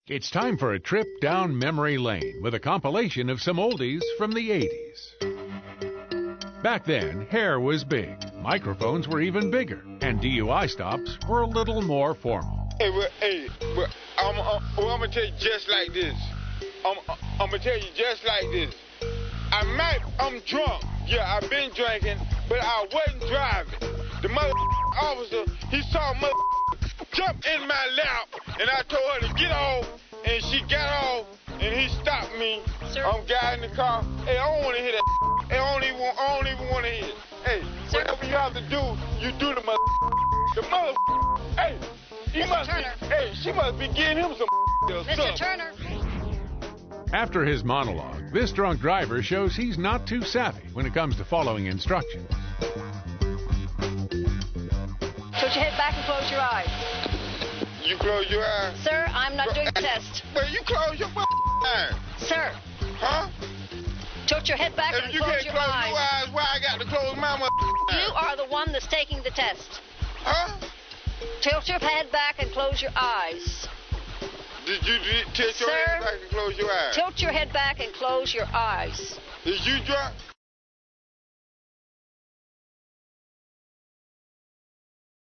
It's time for a trip down memory lane with a compilation of some oldies from the 80s. Back then, hair was big, microphones were even bigger, and DUI stops were a little more formal. I'm going to tell you just like this. I'm going to tell you just like this. I'm drunk. Yeah, I've been drinking, but I wasn't driving. The officer, he saw jump in my lap, and I told her to get off, and she got off, and he stopped me. Sir? I'm guiding the car. Hey, I don't want to hear that. Hey, I don't even want to hear it. Hey, sir, whatever you have to do, you do the Hey, she must be getting him some Mr. Turner. After his monologue, this drunk driver shows he's not too savvy when it comes to following instructions. Put your head back and close your eyes. You close your eyes? Sir, I'm not doing the test. But you close your eyes. Sir. Huh? Tilt your head back and close your eyes. If you can't close your eyes, why I got to close my eyes? You are the one that's taking the test. Huh? Tilt your head back and close your eyes. Did you tilt your head back and close your eyes? Tilt your head back and close your eyes. Is you drunk?